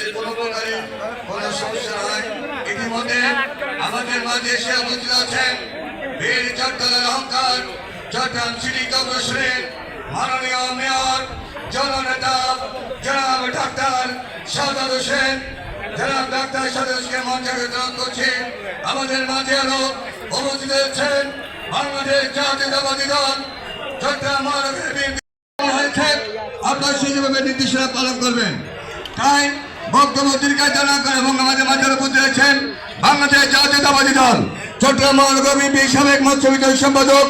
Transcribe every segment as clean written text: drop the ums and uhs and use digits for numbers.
যাতে কোনো প্রকারে কোনো সমস্যা হয়। ইতিমধ্যে আমাদের মাঝে এসে উপস্থিত আছেন বীর চট্টগ্রামের অহংকার চট্টগ্রাম সিটি কর্পোরেশনের মাননীয় মেয়র জননেতা জনাব ডাক্তার সাদাত হোসেন। জনাব ডাক্তার সাদাত হোসেনকে মঞ্চে গ্রহণ করছি। আমাদের মাঝে আরো উপস্থিত হয়েছেন বাংলাদেশ জাতীয়তাবাদী দল চট্টগ্রাম মহানগরের হয়েছেন। আপনার সেইভাবে নির্দেশনা পালন করবেন। তাই বক্তব্য দীর্ঘায়িত না করে এবং আমাদের মাঝে উপস্থিত হয়েছেন বাংলাদেশ জাতীয়তাবাদী দল চট্টগ্রাম মহানগর বিএনপির সাবেক মৎস্য বিতরণ সম্পাদক।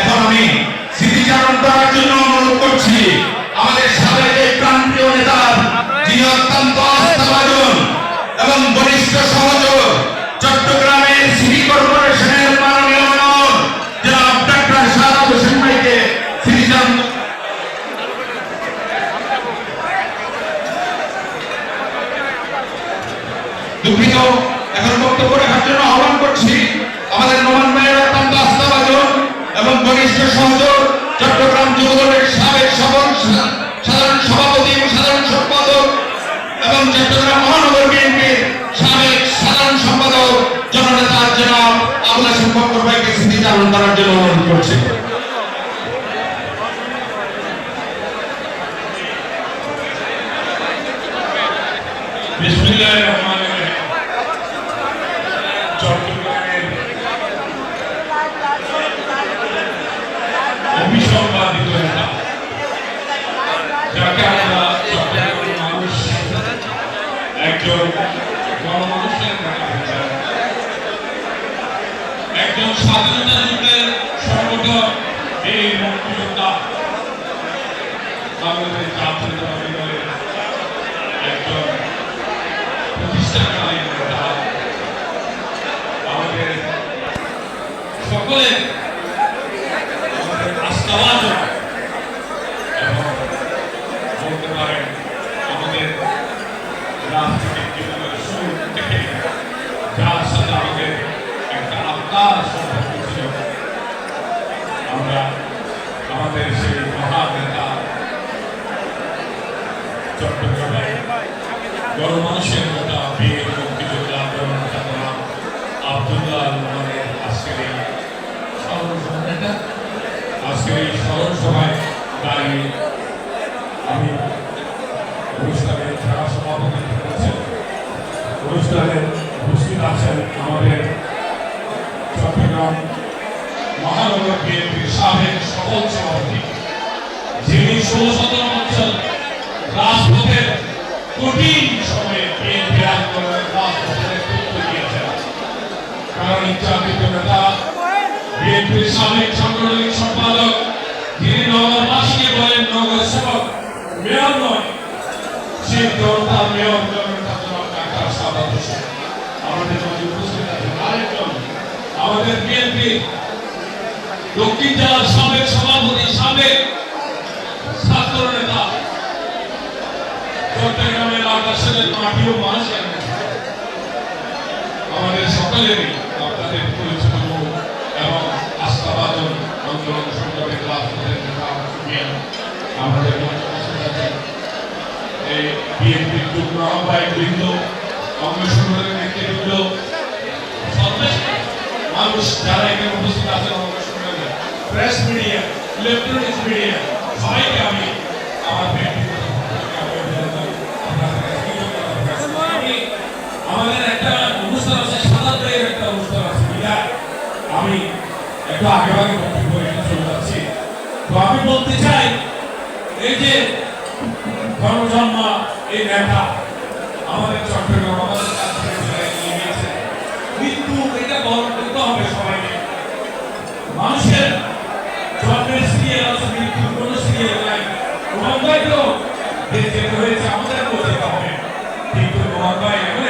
এখন আমি স্মৃতিচারণ করার জন্য অনুরোধ করছি আমাদের সাবেক এই প্রান্তীয় নেতা, যিনি অত্যন্ত আস্থাভাজন এবং বরিষ্ঠ সহযোগ চট্টগ্রামের সিটি কর্পোরেশনের মাননীয় মেয়র জনাব ডাক্তার সাদাত হোসেন ভাইকে স্মৃতিচারণ। দুঃখিত, এখন বক্তব্য রাখার জন্য আহ্বান করছি আমাদের নোমান ভাইয়ের অত্যন্ত আস্থাভাজন এবং বরিষ্ঠ সহযোগ চট্টগ্রাম যুবদলের সাবেক সাধারণ সভাপতি এবং সাধারণ সম্পাদক এবং চট্টগ্রাম মহানগর বিএনপির সাবেক সাধারণ সম্পাদক জননেতা জনাব আবুল হাশেম বক্কর ভাইকে স্মৃতিচারণ করার জন্য অনুরোধ করছি। বিসমিল্লাহির রহমানির রহিম। চট্টগ্রামের অভিসম্পাদিত নেতা, যাকে আমরা চট্টগ্রামের মানুষ একজন গণমানুষের নেতা, একজন স্বাধীনতা যুদ্ধের সংগঠক, এই মুক্তিযোদ্ধা, বাংলাদেশ জাতীয়তাবাদী দলের একজন প্রতিষ্ঠাকালীন নেতা, আমাদের সকলের আস্থাভাজন এবং বলতে পারেন আমাদের রাজনৈতিক জীবনের শুরু থেকে যার সাথে আমাদের একটা আত্মার সম্পর্ক ছিল, আমরা আমাদের সেই মহান নেতা চট্টগ্রামের গণমানুষের নেতা বীর মুক্তিযোদ্ধা জননেতা আব্দুল্লাহ আল মামুনের আজকের এই স্মরণ সভায় দাঁড়িয়ে আমি অনুষ্ঠানের যারা সভাপতিত্ব করেছেন, অনুষ্ঠানে উপস্থিত আছেন আমাদের চট্টগ্রাম মহানগর বিএনপির সাবেক সকল সভাপতি, যিনি ১৬-১৭ বছর রাজপথের কঠিন সময়ে বিএনপি আন্দোলনের রাজপথের নেতৃত্ব দিয়েছেন, কারণ জাতীয় নেতা বিএনপির সাবেক সাংগঠনিক সম্পাদক, যিনি নগরবাসীকে বলেন নগর সেবক, মেয়র নয়, সেই জনতার মেয়র জননেতা ডাক্তার সাদাত হোসেন আমাদের মাঝে উপস্থিত আছেন। আরেকজন আমাদের বিএনপি দক্ষিণ জেলার সাবেক সভাপতি, সাবেক ছাত্র নেতা, চট্টগ্রামের আকাশের মাটিও মানুষ, আমাদের সকলেরই আপনাদের পরিচিত এবং আস্থাভাজন আন্দোলন সংগ্রামের রাজপথের নেতা আমাদের এই বিএনপির যুগ্ম আহ্বায়ক বৃন্দ, অঙ্গ সংগঠনের নেতৃবৃন্দ, মানুষ যারা এখানে উপস্থিত আছেন, অঙ্গ সংগঠনের প্রেস মিডিয়া, ইলেকট্রনিক্স মিডিয়া, সবাইকে আমি আমার আমাদের একটা অনুষ্ঠান আছে, সাদাত ভাইয়ের একটা অনুষ্ঠান আছে, আমি একটু আগে বক্তব্য চলে যাচ্ছি। তো আমি বলতে চাই, এই যে গণজন্মা এই নেতা আমাদের চট্টগ্রাম আমাদের কাছে মৃত্যু, এটা বহন করতে হবে সবাইকে। মানুষের জন্মের সিরিয়াল আছে, মৃত্যুর কোনো সিরিয়াল নাই। মোহাম্মদ ভাইকেও যেতে হয়েছে, আমাদের যেতে হবে, কিন্তু মোহাম্মদ ভাই এমন